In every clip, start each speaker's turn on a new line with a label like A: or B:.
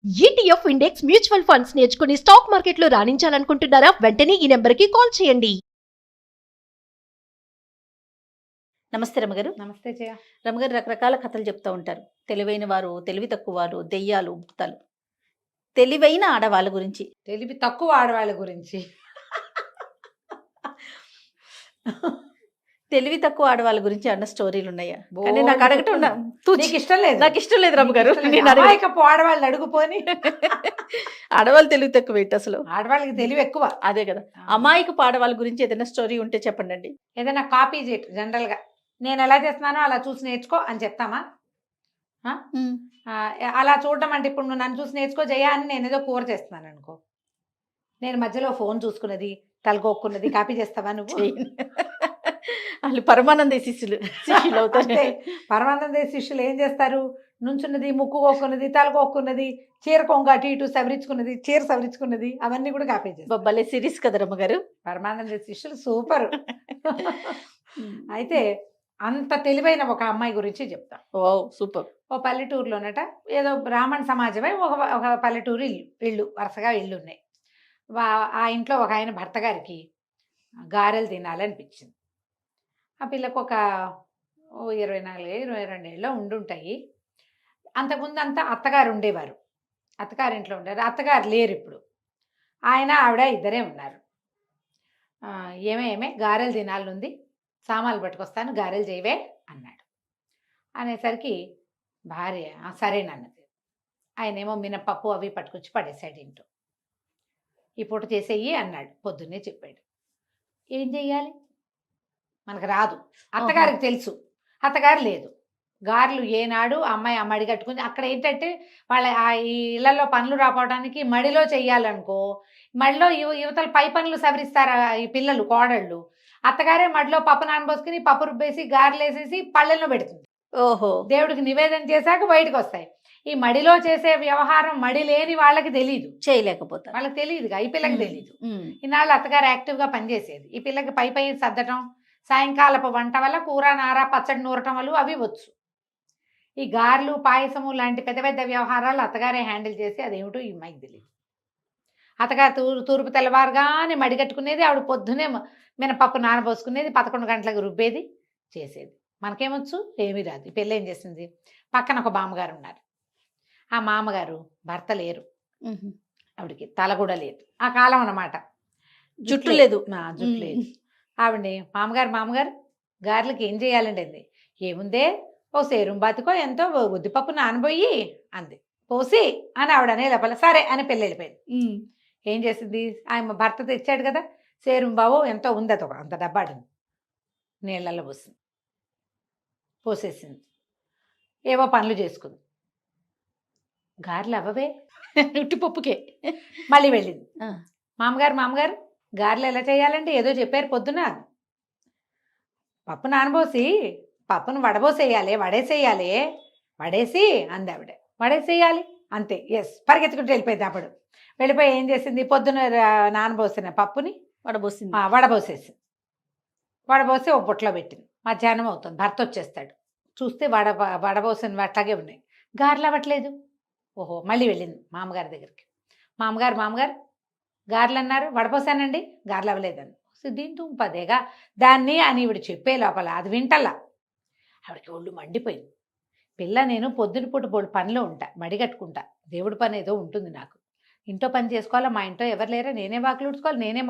A: ETF index mutual funds నేర్చుకుని stock మార్కెట్లో రాణించాలనుకుంటున్నారా? వెంటనే ఈ నెంబర్కి కాల్ చేయండి.
B: నమస్తే రమగారు.
C: నమస్తే జయ.
B: రమగారు రకరకాల కథలు చెప్తూ ఉంటారు. తెలివైన వారు, తెలివి తక్కువ వారు, దెయ్యాలు, భూతాలు. తెలివైన ఆడవాళ్ళ గురించి,
C: తెలివి తక్కువ ఆడవాళ్ళ గురించి.
B: తెలివి తక్కువ ఆడవాళ్ళ గురించి అన్న స్టోరీలు ఉన్నాయా?
C: బోల్డ్
B: కానీ నాకు అడగటం
C: నీకు ఇష్టం లేదు.
B: నాకు ఇష్టం లేదు రమగారు. నేను
C: అమాయకపు ఆడవాళ్ళు అడుగుపోని.
B: ఆడవాళ్ళు తెలివి తక్కువ ఏంటి అసలు?
C: ఆడవాళ్ళకి తెలివి ఎక్కువ.
B: అదే కదా. అమాయకపు ఆడవాళ్ళ గురించి ఏదైనా స్టోరీ ఉంటే చెప్పండి.
C: ఏదైనా కాపీ చేయటం జనరల్ గా నేను ఎలా చేస్తున్నానో అలా చూసి నేర్చుకో అని చెప్తామా? అలా చూడటం అంటే ఇప్పుడు నువ్వు నన్ను చూసి నేర్చుకో జయ అని నేను ఏదో కూర చేస్తున్నాను అనుకో, నేను మధ్యలో ఫోన్ చూసుకున్నది తలగొక్కున్నది కాపీ చేస్తావా నువ్వు?
B: వాళ్ళు పరమానంద శిష్యులు అవుతారు.
C: పరమానంద శిష్యులు ఏం చేస్తారు? నుంచున్నది, ముక్కు కోక్కున్నది, తలగొక్కున్నది, చీర కొంగ అటు ఇటు సవరించుకున్నది, చీర సవరించుకున్నది, అవన్నీ కూడా కాపీ చేస్తారు.
B: భలే సిరీస్ కదా రమ్మగారు.
C: పరమానంద శిష్యులు సూపర్. అయితే అంత తెలివైన ఒక అమ్మాయి గురించి చెప్తా.
B: ఓ సూపర్.
C: ఓ పల్లెటూరులోనట ఏదో బ్రాహ్మణ సమాజమే ఒక పల్లెటూరు ఇళ్ళు వరుసగా ఇళ్ళు ఉన్నాయి. ఆ ఇంట్లో ఒక ఆయన భర్త గారికి గారెలు తినాలనిపించింది. ఆ పిల్లకు ఒక 24-22 ఏళ్ళలో ఉండుంటాయి. అంతకుముందు అంతా అత్తగారు ఉండేవారు, అత్తగారింట్లో ఉండేవారు. అత్తగారు లేరు ఇప్పుడు. ఆయన ఆవిడ ఇద్దరే ఉన్నారు. ఏమే గారెలు తినాలనుంది, సామాన్లు పట్టుకొస్తాను, గారెలు చేయవే అన్నాడు. అనేసరికి భార్య సరేనన్నది. ఆయన ఏమో మినపప్పు అవి పట్టుకొచ్చి పడేసాడు ఇంట్లో. ఈ పూట చేసేయి అన్నాడు. పొద్దున్నే చెప్పాడు. ఏం చెయ్యాలి? మనకు రాదు, అత్తగారికి తెలుసు, అత్తగారు లేదు. గారెలు ఏనాడు అమ్మాయి మడి కట్టుకుని అక్కడ ఏంటంటే వాళ్ళ ఈ ఇళ్లలో పనులు రాపోవడానికి మడిలో చెయ్యాలనుకో, మడిలో యువతలు పై పనులు సవరిస్తారు ఈ పిల్లలు కోడళ్ళు. అత్తగారే మడిలో పప్పు నానబోసుకుని పప్పు రుబ్బేసి గారెలు వేసేసి పళ్ళెల్లో పెడుతుంది.
B: ఓహో.
C: దేవుడికి నివేదన చేశాక బయటకు వస్తాయి. ఈ మడిలో చేసే వ్యవహారం మడి లేని వాళ్ళకి తెలియదు,
B: చేయలేకపోతారు.
C: వాళ్ళకి తెలియదుగా, ఈ పిల్లకి తెలియదు. ఈనాళ్ళు అత్తగారు యాక్టివ్గా పనిచేసేది. ఈ పిల్లకి పై సర్దటం, సాయంకాలపు వంట వల్ల కూర నార పచ్చడి నూరటం వల్ల అవి వచ్చు. ఈ గారెలు పాయసము లాంటి పెద్ద పెద్ద వ్యవహారాలు అత్తగారే హ్యాండిల్ చేసి అదేమిటో ఈ అమ్మాయికి తెలియదు. అత్తగారు తూర్పు తెల్లవారుగానే మడిగట్టుకునేది, ఆవిడ పొద్దునే మినపప్పు నానబోసుకునేది, 11 గంటలకు రుబ్బేది చేసేది. మనకేమొచ్చు? ఏమీ రాదు. ఈ పిల్ల ఏం చేసింది? పక్కన ఒక మామగారు ఉన్నారు. ఆ మామగారు భర్త లేరు, ఆవిడకి తల కూడా లేదు, ఆ కాలం అన్నమాట.
B: జుట్టు లేదు,
C: జుట్టు లేదు. ఆవిడని మామగారు గారెలకి ఏం చేయాలండి అంది. ఏముందే, ఓ సేరుం బాతికో ఎంతో ఉద్దిపప్పు నానబోయి అంది. పోసి అని ఆవిడ అనే లోపల సరే అని పెళ్ళి వెళ్ళిపోయింది. ఏం చేసింది? ఆయన భర్త తెచ్చాడు కదా సేరుం బావు ఎంతో ఉంది, అది అంత డబ్బాడు నీళ్ళల్లో పోసింది, పోసేసింది. ఏవో పనులు చేసుకుంది. గారెలు అవ్వవే,
B: ఉట్టిపప్పుకే.
C: మళ్ళీ వెళ్ళింది. మామగారు గారెలు ఎలా చేయాలంటే ఏదో చెప్పారు పొద్దున. పప్పు నానబోసి పప్పును వడబోసేయాలి, వడేసి అంది ఆవిడ. వడేసేయాలి అంతే. ఎస్, పరిగెత్తుకుంటూ వెళ్ళిపోయింది. అప్పుడు వెళ్ళిపోయి ఏం చేసింది? పొద్దున నానబోసిన పప్పుని వడబోసేసి ఒక బుట్టలో పెట్టింది. మధ్యాహ్నం అవుతుంది, భర్త వచ్చేస్తాడు. చూస్తే వడబోసిన అట్లాగే ఉన్నాయి, గారెలు అవ్వట్లేదు. ఓహో, మళ్ళీ వెళ్ళింది మామగారి దగ్గరికి. మామగారు గారెలు అన్నారు, వడపోసానండి, గారెలు అవ్వలేదని. దీంతో పదేగా దాన్ని అని ఈవిడ చెప్పే లోపల అది వింటల్లా. ఆవిడకి ఒళ్ళు మండిపోయింది. పిల్ల నేను పొద్దున పూట పనిలో ఉంటా, మడి కట్టుకుంటా, దేవుడి పని ఏదో ఉంటుంది నాకు, ఇంట్లో పని చేసుకోవాలా, మా ఇంట్లో ఎవరు లేరా, నేనే వాకిలు ఉడుచుకోవాలి, నేనే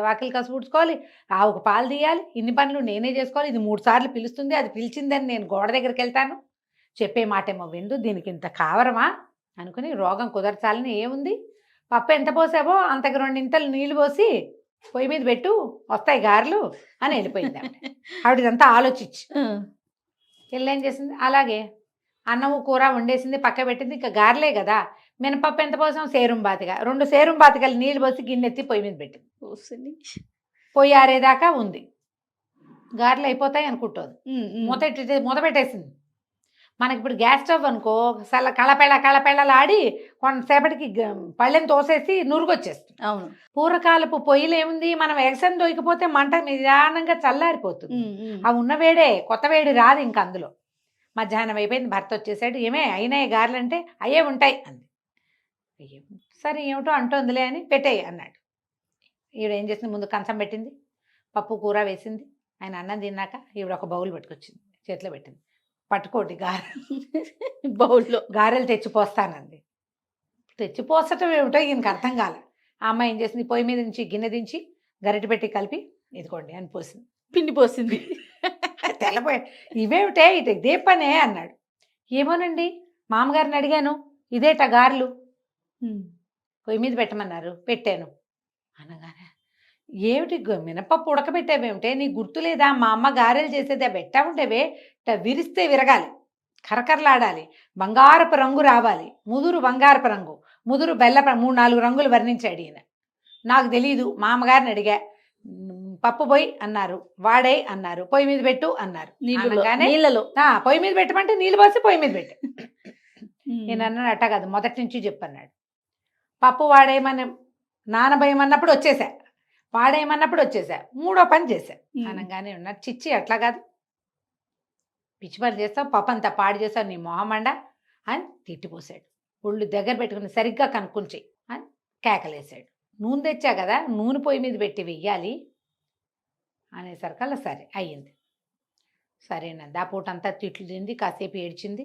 C: వాకిలు కసు ఉడుచుకోవాలి, ఆవుకు పాలు తీయాలి, ఇన్ని పనులు నేనే చేసుకోవాలి. ఇది 3 సార్లు పిలుస్తుంది, అది పిలిచిందని నేను గోడ దగ్గరికి వెళ్తాను, చెప్పే మాటేమో విందు, దీనికి ఇంత కావరమా అనుకుని రోగం కుదర్చాలని ఏముంది, పప్పు ఎంత పోసావో అంతకు 2 ఇంతలు నీళ్లు పోసి పొయ్యి మీద పెట్టు, వస్తాయి గారెలు అని వెళ్ళిపోయింది ఆవిడ ఇదంతా ఆలోచించి. ఏం చేసింది? అలాగే అన్నము కూర వండేసింది, పక్క పెట్టింది. ఇంకా గారెలే కదా, మినపప్పు ఎంత పోసాం? సేరుం బాతిగా, 2 సేరుం బాతికలు నీళ్ళు పోసి గిన్నెత్తి పొయ్యి మీద పెట్టింది. పొయ్యి ఆరేదాకా ఉంది, గారెలు అయిపోతాయి అనుకుంటుంది. మూత పెట్టేసింది. మనకి ఇప్పుడు గ్యాస్ స్టవ్ అనుకో, కళపెళ్ళలాడి కొంతసేపటికి పళ్ళెం తోసేసి నురుగొచ్చేస్తుంది.
B: అవును.
C: పూర్వకాలపు పొయ్యిలు ఏముంది, మనం ఎగసం దొరికిపోతే మంట నిదానంగా చల్లారిపోతుంది. అవి ఉన్న వేడే, కొత్త వేడి రాదు ఇంక అందులో. మధ్యాహ్నం అయిపోయింది, భర్త వచ్చేసాడు. ఏమే అయినాయి గారెలు అంటే అయ్యే ఉంటాయి అంది. సరే ఏమిటో అంటోందిలే అని పెట్టేయి అన్నాడు. ఈవిడ ఏం చేసింది, ముందు కంచం పెట్టింది, పప్పు కూర వేసింది. ఆయన అన్నం తిన్నాక ఈవిడ ఒక బౌల్ పట్టుకొచ్చింది, చేతిలో పెట్టింది. పట్టుకోటి
B: బౌల్లో
C: గారెలు తెచ్చిపోస్తానంది. తెచ్చిపోసటం ఏమిటో ఈయనకి అర్థం కాలే. ఆ అమ్మాయి ఏం చేసింది, పొయ్యి మీద నుంచి గిన్నె దించి గరిటె పెట్టి కలిపి ఇదిగోండి అని పోసింది.
B: పిండి పోసింది.
C: తెల్లపోయి ఇవేమిటే ఇటు ఇదే పనే అన్నాడు. ఏమోనండి మామగారిని అడిగాను, ఇదేట గారెలు పొయ్యి మీద పెట్టమన్నారు, పెట్టాను అనగానే ఏమిటి మినపప్పు ఉడకబెట్టావేమిటే, నీ గుర్తులేదా మా అమ్మ గారెలు చేసేదే, పెట్టా ఉంటేవే విరిస్తే విరగాలి, కరకరలాడాలి, బంగారపు రంగు రావాలి, ముదురు బంగారపు రంగు, ముదురు బెల్ల 3-4 రంగులు వర్ణించాడు ఈయన. నాకు తెలీదు, మా అమ్మగారిని అడిగా, పప్పు పోయి అన్నారు, వాడై అన్నారు, పొయ్యి మీద పెట్టు అన్నారు.
B: నీళ్ళలో
C: పొయ్యి మీద పెట్టమంటే నీళ్ళు పోసి పొయ్యి మీద పెట్టు. నేను అన్నాడు అట్టా కాదు, మొదటి నుంచి చెప్పన్నాడు. పప్పు వాడేయమని నానబోయమన్నప్పుడు వచ్చేసా, వాడేయమన్నప్పుడు వచ్చేసా, 3వ పని చేశా అనగానే ఉన్నాడు. చిచ్చి అట్లా కాదు, పిచ్చి పని చేస్తావు, పప్పు అంతా పాడు చేస్తావు, నీ మొహమండ అని తిట్టిపోసాడు. ఒళ్ళు దగ్గర పెట్టుకుని సరిగ్గా కనుక్కుంచి అని కేకలేసాడు. నూనె తెచ్చా కదా, నూనె పొయ్యి మీద పెట్టి వెయ్యాలి అనేసరికల్లా సరే అయ్యింది. సరేనండి. ఆ పూట అంతా తిట్లు తింది, కాసేపు ఏడ్చింది.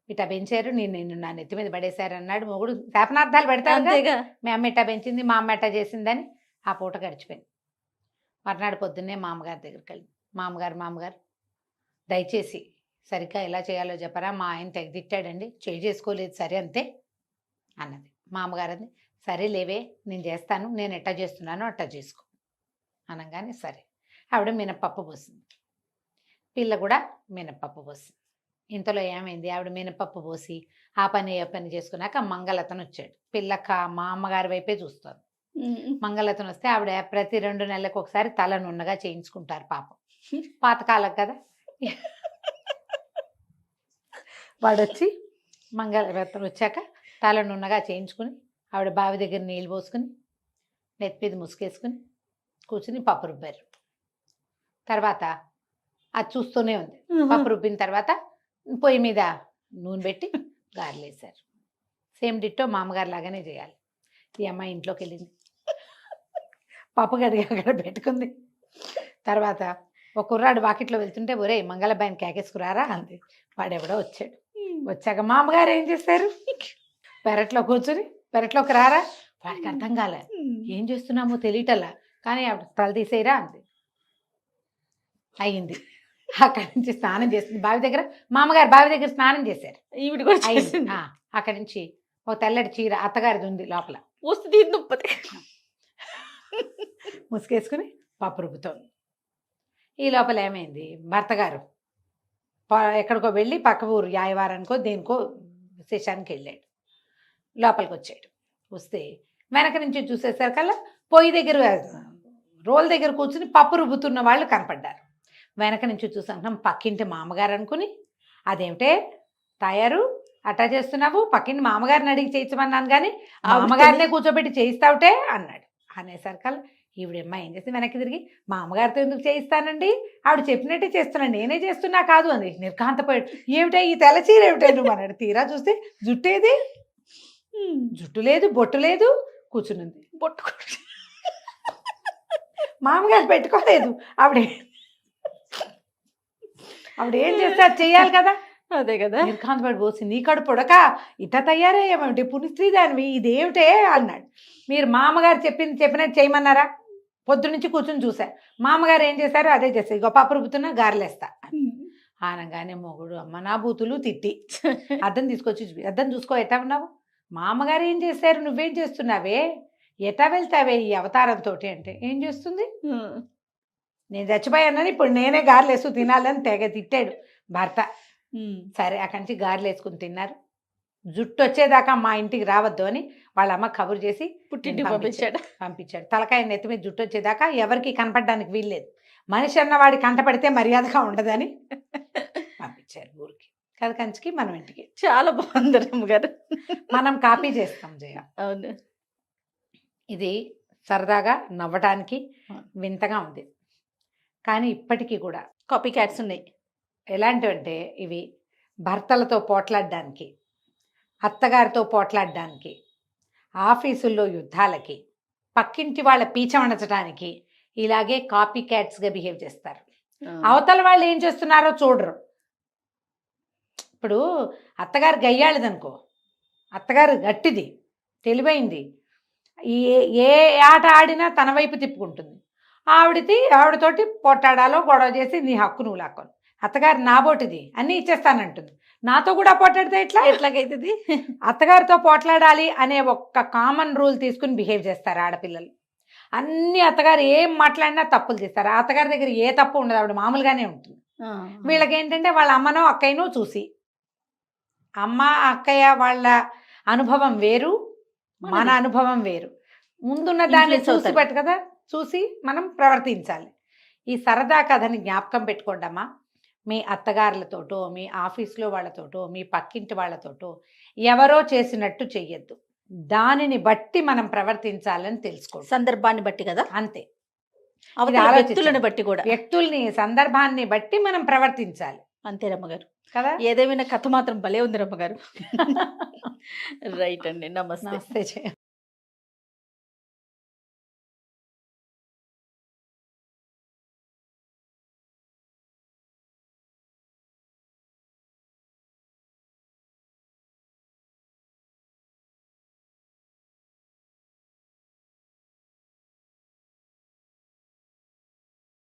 C: ఇట్టా పెంచారు, నేను నా నెత్తి మీద పడేశారు అన్నాడు మొగుడు. శాపనార్థాలు పెడతారు, మీ అమ్మ ఇట్టా పెంచింది, మా అమ్మ ఎట్టా చేసిందని. ఆ పూట గడిచిపోయింది. మర్నాడు పొద్దున్నే మామగారి దగ్గరికి వెళ్ళి, మామగారు దయచేసి సరిగ్గా ఎలా చేయాలో చెప్పరా, మా ఆయన తెగ తిట్టాడండి, చేసుకోలేదు సరే అంతే అన్నది. మామగారు అంది, సరే లేవే నేను చేస్తాను, నేను ఎట్టా చేస్తున్నానో అట్టా చేసుకో అనగానే సరే. ఆవిడ మినపప్పు పోసింది, పిల్ల కూడా మినపప్పు పోసింది. ఇంతలో ఏమైంది, ఆవిడ మినపప్పు పోసి ఆ పని చేసుకున్నాక మంగళతను వచ్చాడు. పిల్లక మా అమ్మగారి వైపే చూస్తుంది. మంగళతను వస్తే ఆవిడ ప్రతి 2 నెలలకు ఒకసారి తల నున్నగా చేయించుకుంటారు పాపం, పాతకాలం కదా. వాడొచ్చి మంగళరత్నం వచ్చాక తల నున్నగా చేయించుకుని ఆవిడ బావి దగ్గర నీళ్ళు పోసుకుని నెత్తిమీద ముసుకేసుకుని కూర్చుని పప్పు రుబ్బారు. తర్వాత అది చూస్తూనే ఉంది. పప్పు రుబ్బిన తర్వాత పొయ్యి మీద నూనె పెట్టి గారెలు వేశారు. సేమ్ డిట్టో మామగారు లాగానే చేయాలి. ఈ అమ్మాయి ఇంట్లోకి వెళ్ళింది, పప్పు గడిగి అక్కడ పెట్టుకుంది. తర్వాత ఒక కుర్రాడు వాకిట్లో వెళ్తుంటే, ఒరే మంగళబాయిని కేకేసుకురారా అంది. వాడెవడో వచ్చాడు. వచ్చాక మామగారు ఏం చేశారు, పెరట్లో కూర్చుని పెరట్లోకి రారా. వాడికి అర్థం కాలే, ఏం చేస్తున్నామో తెలియటల్లా, కానీ ఆవిడ తల తీసేయరా అంది. అయ్యింది. అక్కడి నుంచి స్నానం చేస్తుంది బావి దగ్గర, మామగారు బావి దగ్గర స్నానం చేశారు.
B: ఈవిడ కూడా చేసింది.
C: అక్కడి నుంచి ఒక తెల్లటి చీర అత్తగారిది ఉంది లోపల, ముసుకేసుకుని పప్పు రుబ్బుతోంది. ఈ లోపల ఏమైంది, భర్త గారు ఎక్కడికో వెళ్ళి పక్క ఊరు యాయవారానికో దేనికో శేషానికి వెళ్ళాడు. లోపలికి వచ్చాడు. వస్తే వెనక నుంచి చూసేసరికల్లా పొయ్యి దగ్గర రోల్ దగ్గర కూర్చుని పప్పు రుబ్బుతున్న వాళ్ళు కనపడ్డారు. వెనక నుంచి చూసాం పక్కింటి మామగారు అనుకుని, అదేమిటే తయారు అట్టా చేస్తున్నావు, పక్కింటి మామగారిని అడిగి చేయించమన్నాను కానీ మామగారినే కూర్చోబెట్టి చేయిస్తావుటే అన్నాడు. అనేసరికల్లా ఈవిడమ్మ ఏం చేసి వెనక్కి తిరిగి, మా అమ్మగారితో ఎందుకు చేయిస్తానండి, ఆవిడ చెప్పినట్టే చేస్తున్నాను, నేనే చేస్తున్నా కాదు అంది. నిర్కాంతపోయాడు. ఏమిటా ఈ తెల్లచీర ఏమిటా నువ్వు అన్నాడు. తీరా చూస్తే జుట్టేది, జుట్టు లేదు, బొట్టు లేదు, కూర్చునుంది.
B: బొట్టు
C: మామగారు పెట్టుకోలేదు. ఆవిడ ఏం చేస్తే అది చెయ్యాలి కదా.
B: అదే కదా.
C: నిర్కాంతపడి పోసి, నీ కడుపు పొడక ఇట్ట తయారయ్యేమంటే పునిస్త్రీ దానివి, ఇదేమిటే అన్నాడు. మీరు మామగారు చెప్పినట్టు చేయమన్నారా, పొద్దు నుంచి కూర్చుని చూసా, మామగారు ఏం చేశారో అదే చేస్తారు, ఇగో పప్పు రుబ్బుతున్నా గారెలేస్తా అనగానే మొగుడు అమ్మ నా బూతులు తిట్టి అద్దం తీసుకొచ్చి అద్దం చూసుకో ఎట్టా ఉన్నావు, మామగారు ఏం చేశారు, నువ్వేం చేస్తున్నావే, ఎట్టా వెళ్తావే ఈ అవతారంతో అంటే, ఏం చేస్తుంది, నేను చచ్చిపోయానని ఇప్పుడు నేనే గారెలు వేస్తూ తినాలని తెగ తిట్టాడు భర్త. సరే అక్కడి నుంచి గారెలు వేసుకుని తిన్నారు. జుట్టు వచ్చేదాకా మా ఇంటికి రావద్దు అని వాళ్ళ అమ్మ కబురు చేసి
B: పుట్టింటికి
C: పంపించాడు. తలకాయ నెత్తి మీద జుట్టు వచ్చేదాకా ఎవరికి కనపడడానికి వీల్లేదు, మనిషి అన్నవాడి కంటపడితే మర్యాదగా ఉండదని పంపించారు ఊరికి. కథ కంచికి మనం ఇంటికి.
B: చాలా బాగుంది రమ్మగారు.
C: మనం కాపీ చేస్తాం జయ.
B: అవును,
C: ఇది సరదాగా నవ్వటానికి వింతగా ఉంది, కానీ ఇప్పటికీ కూడా
B: కాపీ క్యాట్స్ ఉన్నాయి.
C: ఎలాంటివంటే ఇవి భర్తలతో పోట్లాడడానికి, అత్తగారితో పోట్లాడడానికి, ఆఫీసుల్లో యుద్ధాలకి, పక్కింటి వాళ్ళ పీచమణచడానికి ఇలాగే కాపీ క్యాట్స్గా బిహేవ్ చేస్తారు. అవతల వాళ్ళు ఏం చేస్తున్నారో చూడరు. ఇప్పుడు అత్తగారు గయ్యాళిదనుకో, అత్తగారు గట్టిది, తెలివైంది, ఏ ఆట ఆడినా తన వైపు తిప్పుకుంటుంది. ఆవిడతోటి పోట్లాడాలో గొడవ చేసి నీ హక్కు నువ్వు లాక్కొని, అత్తగారు నాబోటిది అన్నీ ఇచ్చేస్తానంటుంది. నాతో కూడా పోట్లాడితే
B: ఎట్లాగైతుంది?
C: అత్తగారితో పోట్లాడాలి అనే ఒక్క కామన్ రూల్ తీసుకుని బిహేవ్ చేస్తారు ఆడపిల్లలు. అన్ని అత్తగారు ఏం మాట్లాడినా తప్పులు చేస్తారు. ఆ అత్తగారి దగ్గర ఏ తప్పు ఉండదు, ఆవిడ మామూలుగానే ఉంటుంది. వీళ్ళకి ఏంటంటే వాళ్ళ అమ్మనో అక్కయ్యనో చూసి, అమ్మ అక్కయ్య వాళ్ళ అనుభవం వేరు, మన అనుభవం వేరు. ముందున్న దాన్ని
B: Influence
C: చూసి
B: అవుతారు.
C: పెట్టు కదా, చూసి మనం ప్రవర్తించాలి. ఈ సరదా కథని జ్ఞాపకం పెట్టుకోండమ్మా. మీ అత్తగారులతోటో, మీ ఆఫీస్లో వాళ్ళతోటో, మీ పక్కింటి వాళ్ళతోటో ఎవరో చేసినట్టు చెయ్యొద్దు. దానిని బట్టి మనం ప్రవర్తించాలని తెలుసుకోండి.
B: సందర్భాన్ని బట్టి కదా,
C: అంతే.
B: అవతల
C: ఆలోచించండి.
B: వ్యక్తులను బట్టి కూడా.
C: వ్యక్తుల్ని, సందర్భాన్ని బట్టి మనం ప్రవర్తించాలి
B: అంతే రమ్మగారు.
C: కదా.
B: ఏదేమైనా కథ మాత్రం భలే ఉంది రమ్మగారు. రైట్ అండి, నమస్తే.
C: నమస్తే.